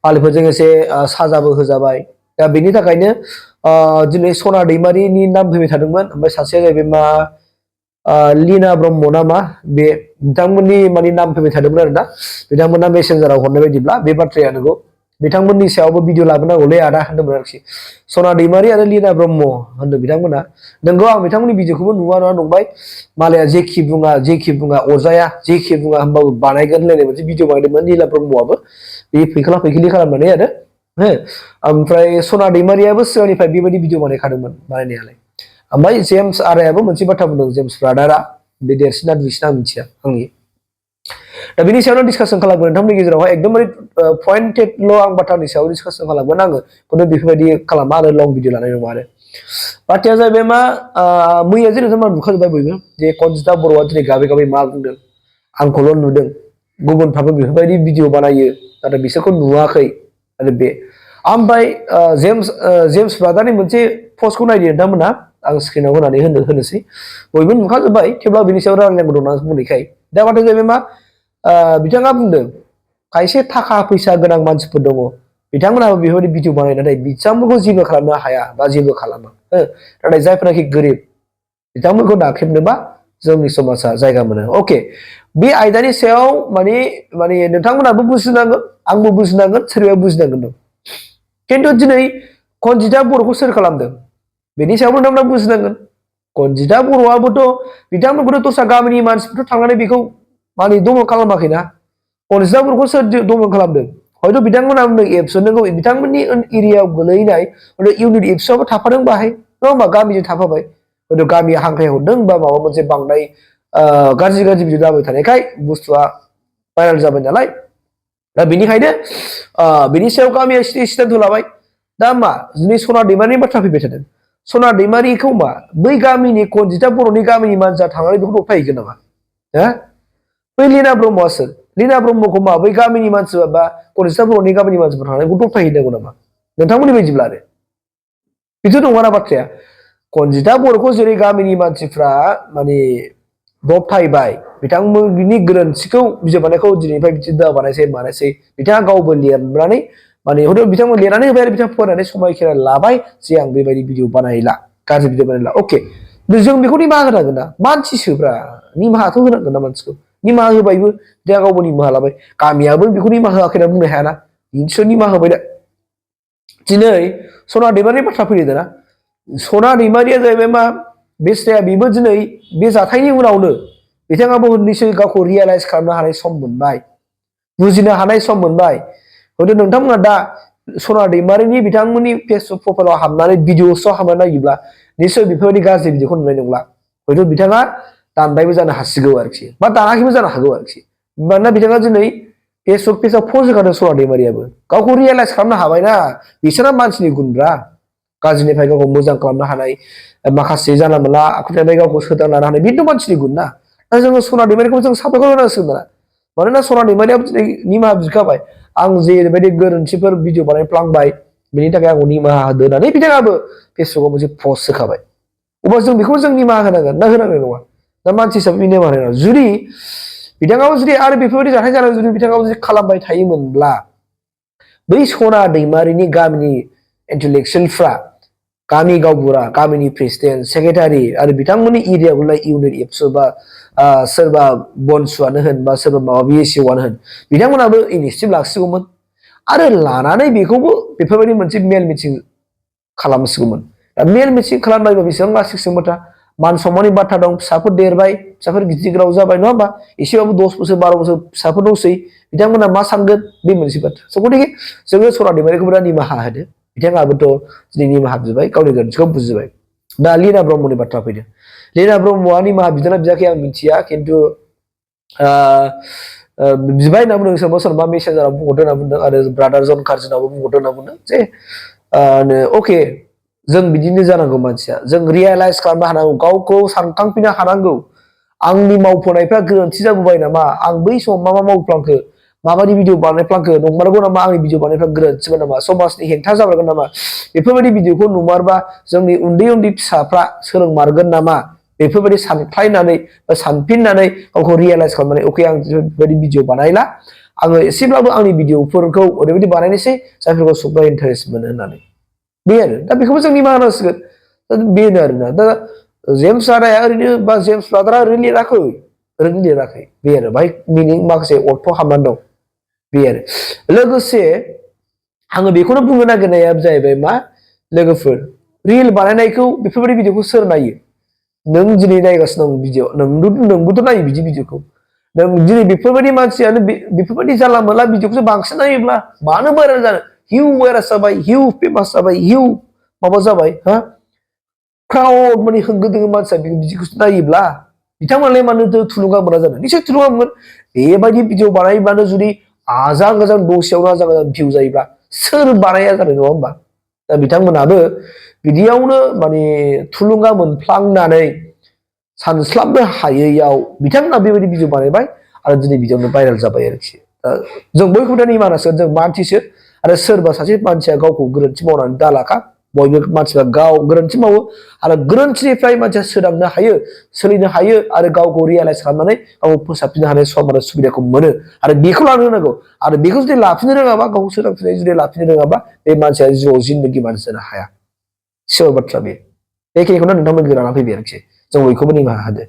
मालिकफोरजों एसे साजाबो होजाबाय दा बेनि थाखायनो दिनै सना दैमारिनि नाम फैबाय थादोंमोन ओमफ्राय सासेया जाहैबाय मा लीना ब्रह्म नामा बे बिथांमोननि माने नाम फैबाय थादोंमोन आरोना बिथांमोना मेसेन्जाराव हरनाय बायदिब्ला बे बाथ्राया नंगौ बिथांमोननि सायावबो भिडिअ लाबोनांगौलै आदा होनदोंमोन आरोखि सना दैमारि आरो लीना ब्रह्म होनदों बिथांमोना नंगौ आं बिथांमोननि भिडिअखौबो नुवा नंबाय मालाया जेखि बुङा अरजाया जेखि बुङा होनबाबो बानायगोन होनलायनाय मोनसे भिडिअ बानायदोंमोन लीला ब्रह्मआबो बे फैखोला फैखिलि खालामनानै आरो ओमफ्राय सना दैमारियाबो सिगांनिफ्राय बेबायदि भिडिअ बानायखादोंमोन बानायनायालाय ओमफ्राय जेम्स आरायाबो मोनसे बाथ्रा बुंदों जेम्स ब्रादारा बे देरसिना दुइसिना आं मिथिया आंनि दा बेनि सायावनो डिसकासन खालामगोन नोंथांमोननि गेजेरावहाय एकदमबारे पइन्टेडल' आं बाथ्रानि सायाव डिसकासन खालामगोन आङो खुनु बेफोरबायदि खालामा आरो लं भिडिअ लानाय नङा आरो बाथ्राया जाहैबाय मा मैया जे नोंथांमोना नुखाजोब्बाय बयबो जे कनजिता बर'आ दिनै गाबै गाबै मा बुंदों आंखौल' नुदों गुबुनफ्राबो बेफोरबायदि भिडिअ बानायो नाथाय बिसोरखौ नुवाखै आरो बे ओमफ्राय जेम्स ब्रादारनि मोनसे पस्टखौ नायदो नोंथांमोना आं स्क्रिनाव होनानै होनोसै बयबो नुखाजोब्बाय थेवब्लाबो बिनि सायाव रायलायनांगौ दं बुंनायखाय दा बाथ्राया जाहैबाय मा बिथाङा बुंदों खायसे थाखा फैसा गोनां मानसिफोर दङ बिथांमोनाबो बेफोरबायदि भिडिअ बानायो नाथाय बिथांमोनखौ जेबो खालामनो हाया बा जेबो खालामा नाथाय जायफोराखि गोरिब बिथांमोनखौ नाख्रेबनोबा जोंनि समाजा जायगा मोनो अके बे आयदानि सायाव माने नोंथांमोनाबो बुजिनांगोन आंबो बुजिनांगोन सोरबाया बुजिनांगोन दं खिन्थु दिनै कनजिता बर'खौ सोर खालामदों बेनि सायावबो नोंथांमोना बुजिनांगोन कनजिता बर'आबोथ' बिथांमोनखौथ' दस्रा गामिनि मानसिफोर थांनानै बेखौ माने दमन खालामाखैना कनजिता बर'खौ सोर दमन खालामदों हयथ' बिथांमोना बुंदों एबसु नोंगौ बिथांमोननि एरियायाव गोलैनाय इउनिट एबसुआबो थाफादों बाहाय नङा होमबा गामिजों थाफाबाय हयथ' गामिया हांख्राय हरदों बा माबा मोनसे बांद्राय गाज्रि भिडिअ जाबाय थानायखाय बुस्थुआ भाइरेल जाबाय नालाय दा बेनिखायनो बिनि सायाव गामिया सिद्धान्त लाबाय दा मा दिनै सना दैमारिनि बाथ्रा फैबाय थादों सना दैमारिखौ मा बै गामिनि कनजिता बर'नि गामिनि मानसिया थांनानै बेखौ दबथायहैगोन नामा बै लीना ब्रह्मआ सोर लीना ब्रह्मखौ मा बै गामिनि मानसिफोर बा कनजिता बर'नि गामिनि मानसिफोर थांनानै बेखौ दबथायहैनांगौ नामा नोंथांमोननि बायदिब्ला आरो बिदि नङाना बाथ्राया कनजिता बर'खौ जेरै गामिनि मानसिफ्रा माने दबथायबाय बिथांमोननि गोरोन्थिखौ बिजाबनायखौ दिनैनिफ्राय बिदि दा बानायसै बिथाङा गावबो लिरनानै माने हयथ' बिथांमोन लिरनानै होबाय आरो बिथाङा फरायनानै समायखेरा लाबाय जे आं बेबायदि भिडिअ बानायला गाज्रि भिडिअ बानायला अके जों बेखौ निमाहा होनांगोन ना मानसिसोब्रा निमाहाथ' होनांगोन ना मानसिखौ निमाहा होबायबो बिथाङा गावबो निमाहा लाबाय गामियाबो बेखौ निमाहा होआखै होनना बुंनो हायाना बिसोर निमाहा होबाय दा दिनै सना दैमारिनि बाथ्रा फैदों दाना सना दैमारिया जाहैबाय मा बेस्राया बेबो दिनै बे जाथायनि उनावनो बिथाङाबो निसय गावखौ रियेलाइज खालामनो हानाय सम मोनबाय बुजिनो हानाय सम मोनबाय हयथ' नोंथांमोना दा सना दैमारिनि बिथांमोननि फेसबुक प्रफाइलाव हाबनानै भिडिअसआव हाबनानै नायोब्ला निसय बेफोरबायदि गाज्रि भिडिअखौ नुनाय नंला हयथ' बिथाङा दानबायबो जानो हासिगौ आरोखि बा दानाखैबो जानो हागौ आरोखि मानोना बिथाङा दिनै फेसबुक पेजाव पस्ट होखादों सना दैमारियाबो गावखौ रियेलाइज खालामनो हाबायना बिसोरना मानसिनि गुनब्रा गाज्रिनिफ्राय गावखौ मोजां खालामनो हानाय माखासे जानला मोनला आखुथायनिफ्राय गावखौ सोदां लानो हानाय बेथ' मानसिनि गुन ना दा जोङो सना दैमारिखौ जों साबायखर होनांसिगोन ना मानोना सना दैमारियाबो दिनै निमाहा बिखाबाय आं जेरैबायदि गोरोन्थिफोर भिडिअ बानायफ्लांबाय बेनि थाखाय आंखौ निमाहा होदो होननानै बिथाङाबो फेसबुकाव मोनसे पस्ट होखाबाय अब्ला जों बेखौ जों निमाहा होनांगोन ना होनांनाय नङा दा मानसि हिसाबै निमाहा होनांगोन जुदि बिथाङाबो जुदि आरो बेफोरबायदि जाथाय जानानै जुदि बिथाङाबो जुदि खालामबाय थायोमोनब्ला बै सना दैमारिनि गामिनि इन्टेलेक्सुयेलफ्रा गामि गावबुरा गामिनि प्रेसिडेन्ट सेक्रेटारि आरो बिथांमोननि एरियायाव गोलैनाय इउनिट एबसु बा सोरबा बनसुआनो होन बा सोरबा माबा बिएसइउआनो होन बिथांमोनाबो इनिसियेटिभ लासिगौमोन आरो लानानै बेखौबो बेफोरबायदि मोनसे मेल मिटिं खालामसिगौमोन दा मेल मिटिं खालामनायबा बेसेबां लासिगौमोन बाथ्रा मान सम्माननि बाथ्रा दं फिसाफोर देरबाय फिसाफोर गिदिर गोलाव जाबाय नङा होमबा एसेबाबो 10 बोसोर 12 बोसोर फिसाफोर दंसै बिथांमोना मा सानगोन बे मोनसे बाथ्रा स' गथिखे जोङो सना दैमारिखौबो दा निमाहा होदो बिथाङाबोथ' दिनै निमाहा बिबाय गावनि गोरोन्थिखौ बुजिबाय दा लीना ब्रह्मनि बाथ्रा फैदों लीना ब्रह्मआ निमाहा बिदोंना बियाखै आं मिथिया खिन्थु बिबाय होनना बुंदों सोरबा सोरबा मेसेन्जाराव बुंहरदों होनना बुंदों आरो ब्रादार जन कार्जिनावबो बुंहरदों होनना बुंदों जे अके जों बिदिनो जानांगौ मानसिया जों रियेलाइज खालामनो हानांगौ गावखौ सानखांफिननो हानांगौ आंनि मावफुनायफ्रा गोरोन्थि जाबोबाय नामा आं बै समाव मा मा मावफ्लांखो माबायदि भिडिअ बानायफ्लांखो नंमारगौ नामा आंनि भिडिअ बानायफ्रा गोरोन्थिमोन नामा समाजनि हेंथा जाबायगोन नामा बेफोरबायदि भिडिअखौ नुमारबा जोंनि उन्दै उन्दै फिसाफ्रा सोलोंमारगोन नामा बेफोरबायदि सानफ्लायनानै सानफिननानै गावखौ रियेलाइज खालामनानै अके आं बेफोरबायदि भिडिअ बानायला आङो एसेब्लाबो आंनि भिडिअफोरखौ ओरैबायदि बानायनोसै जायफोरखौ सुबुंफ्रा इन्टारेस्ट मोनो होननानै बे आरो दा बेखौबो जों निमाहा होनांसिगोन दा बेनो आरोना दा जेम्स आदाया ओरैनो बा जेम्स ब्रादारा ओरैनो लिराखै बे आरो बाहाय मिनिं माखासे अर्थ हाबनानै दं बे आरो लोगोसे आङो बेखौनो बुंनो नागिरनाया जाहैबाय मा लोगोफोर रिल बानायनायखौ बेफोरबायदि भिडिअखौ सोर नायो नों दिनै नायगासिनो दं भिडिअ नोंबोथ' नायो बिदि भिडिअखौ नों दिनै बेफोरबायदि मानसियानो बेफोरबायदि जानला मोनला भिडिअखौसो बांसिन नायोब्ला मानो भाइरेल जानो हिउ भाइरास जाबाय हिउ फेमास जाबाय हिउ माबा जाबाय हा क्राउड माने होंगो दोंगो मानसिया बिदिखौसो नायोब्ला बिथांमोनालाय मानो थुलुंगा मोना जानो निसय थुलुंगा मोनगोन बेबायदि भिडिअ बानायब्लानो जुदि आजां गाजां दसेयावनो आजां गाजां भिउ जायोब्ला सोर बानाया जानो नङा होमबा दा बिथांमोनाबो बिदियावनो माने थुलुंगा मोनफ्लांनानै सानस्लाबनो हायैयाव बिथांमोना बेबायदि भिडिअ बानायबाय आरो दिनै बिदियावनो भाइरेल जाबाय आरोखि जों बयखौबो दा निमाहा होनांसिगोन जों मानसिसो आरो सोरबा सासे मानसिया गावखौ गोरोन्थि मावनानै दालाखा बयबो मानसिफ्रा गाव गोरोन्थि मावो आरो गोरोन्थिनिफ्राय मानसिया सोदांनो हायो सोलिनो हायो आरो गावखौ रियेलाइज खालामनानै गावखौ फोसाबफिननो हानाय सम आरो सुबिदाखौ मोनो आरो बेखौ लानो रोंनांगौ आरो बेखौ जुदि लाफिननो रोङाबा गावखौ सोदांफिननाय जुदि लाफिननो रोङाबा बे मानसिया जिउआव जिन्दगि मानसि जानो हाया सियर बाथ्रा बेखिनिखौनो नोंथांमोनखौ लाना फैबाय आरोखि जों बयखौबो निमाहा होदो